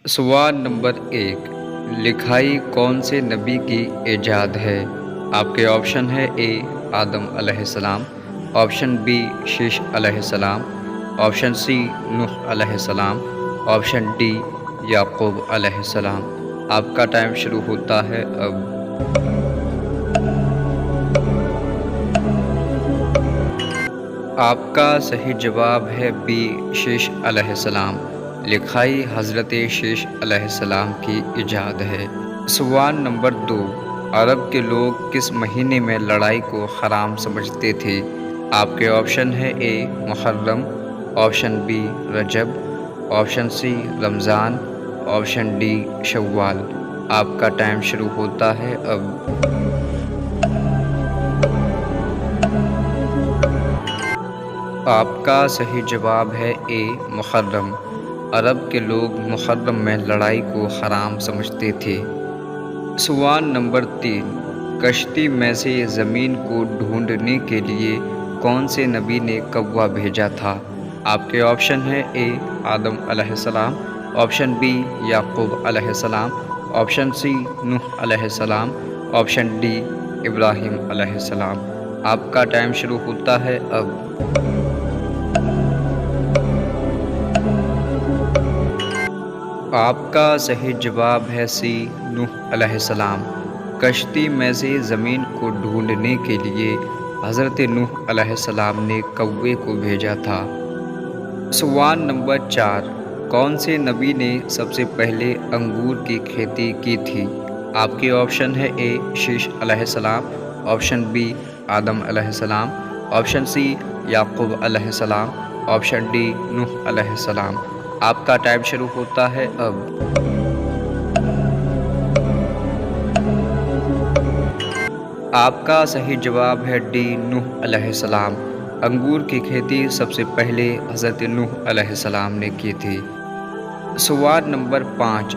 सवाल नंबर 1। लिखाई कौन से नबी की ईजाद है? आपके ऑप्शन है ए आदम अलैहिस्सलाम, ऑप्शन बी शीश अलैहिस्सलाम, ऑप्शन सी नूह अलैहिस्सलाम, ऑप्शन डी याकूब अलैहिस्सलाम। आपका टाइम शुरू होता है अब। आपका सही जवाब है बी शीश अलैहिस्सलाम। लिखाई हज़रत शीश अलैहिस्सलाम की इजाद है। सवाल नंबर 2। अरब के लोग किस महीने में लड़ाई को हराम समझते थे? आपके ऑप्शन है A Muharram, option B Rajab, option C Ramzan, option D Shawwal. आपका टाइम शुरू होता है अब। आपका सही जवाब है ए मुहर्रम। अरब के लोग मुहर्रम में लड़ाई को हराम समझते थे। सवाल नंबर 3। कश्ती में से ज़मीन को ढूंढने के लिए कौन से नबी ने कौवा भेजा था? आपके ऑप्शन है ए आदम अलैहिस्सलाम, ऑप्शन बी याकूब अलैहिस्सलाम, ऑप्शन सी नूह अलैहिस्सलाम, ऑप्शन डी इब्राहिम अलैहिस्सलाम। आपका टाइम शुरू होता है अब। आपका सही जवाब है सी नूह अलैहिस्सलाम। कश्ती में से ज़मीन को ढूंढने के लिए हज़रत नूह अलैहिस्सलाम ने कौवे को भेजा था। सवाल नंबर 4। कौन से नबी ने सबसे पहले अंगूर की खेती की थी? आपके ऑप्शन है ए शीश अलैहिस्सलाम, ऑप्शन बी आदम अलैहिस्सलाम, ऑप्शन सी याकूब अलैहिस्सलाम, ऑप्शन डी नूह अलैहिस्सलाम। आपका टाइम शुरू होता है अब। आपका सही जवाब है डी नूह अलैहिस्सलाम। अंगूर की खेती सबसे पहले हज़रत नूह अलैहिस्सलाम ने की थी। सवाल नंबर 5।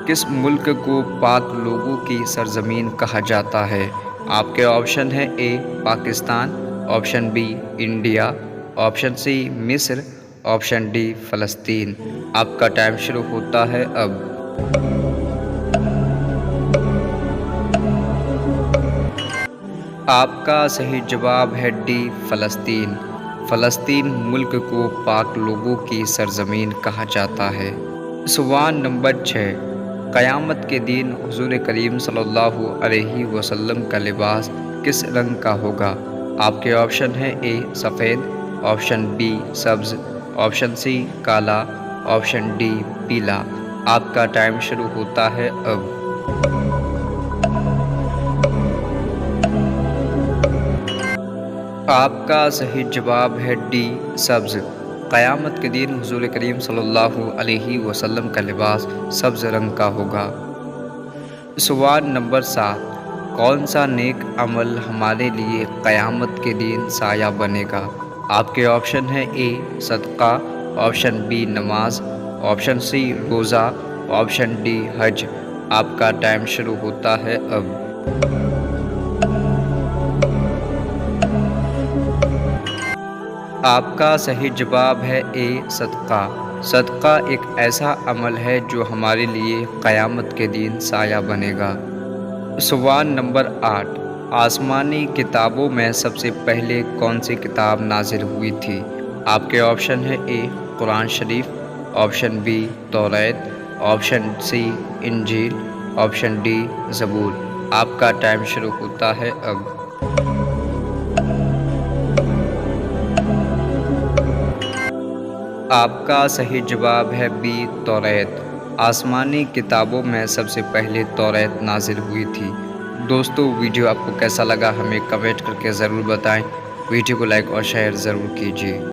किस मुल्क को पाक लोगों की सरजमीन कहा जाता है? आपके ऑप्शन है A Pakistan, option B India, option C मिस्र, ऑप्शन डी फ़लस्तीन। आपका टाइम शुरू होता है अब। आपका सही जवाब है डी फ़लस्तीन। फ़लस्तीन मुल्क को पाक लोगों की सरजमीन कहा जाता है। सवाल नंबर 6। क़यामत के दिन हुज़ूर करीम सल्लल्लाहु अलैहि वसल्लम का लिबास किस रंग का होगा? आपके ऑप्शन है ए सफ़ेद, ऑप्शन बी सब्ज़, ऑप्शन सी काला, ऑप्शन डी पीला। आपका टाइम शुरू होता है अब। आपका सही जवाब है डी सब्ज़। क़यामत के दिन हुज़ूर करीम सल्लल्लाहु अलैहि वसल्लम का लिबास सब्ज़ रंग का होगा। सवाल नंबर 7। कौन सा नेक अमल हमारे लिए क़यामत के दिन साया बनेगा? आपके ऑप्शन है ए सदका, ऑप्शन बी नमाज, ऑप्शन सी रोज़ा, ऑप्शन डी हज। आपका टाइम शुरू होता है अब। आपका सही जवाब है ए सदका। सदका एक ऐसा अमल है जो हमारे लिए क़यामत के दिन साया बनेगा। सवाल नंबर 8। आसमानी किताबों में सबसे पहले कौन सी किताब नाज़िल हुई थी? आपके ऑप्शन है ए कुरान शरीफ, ऑप्शन बी तौरात, ऑप्शन सी इंजील, ऑप्शन डी ज़बूर। आपका टाइम शुरू होता है अब। आपका सही जवाब है बी तौरात। आसमानी किताबों में सबसे पहले तौरात नाज़िल हुई थी। दोस्तों, वीडियो आपको कैसा लगा हमें कमेंट करके ज़रूर बताएं। वीडियो को लाइक और शेयर ज़रूर कीजिए।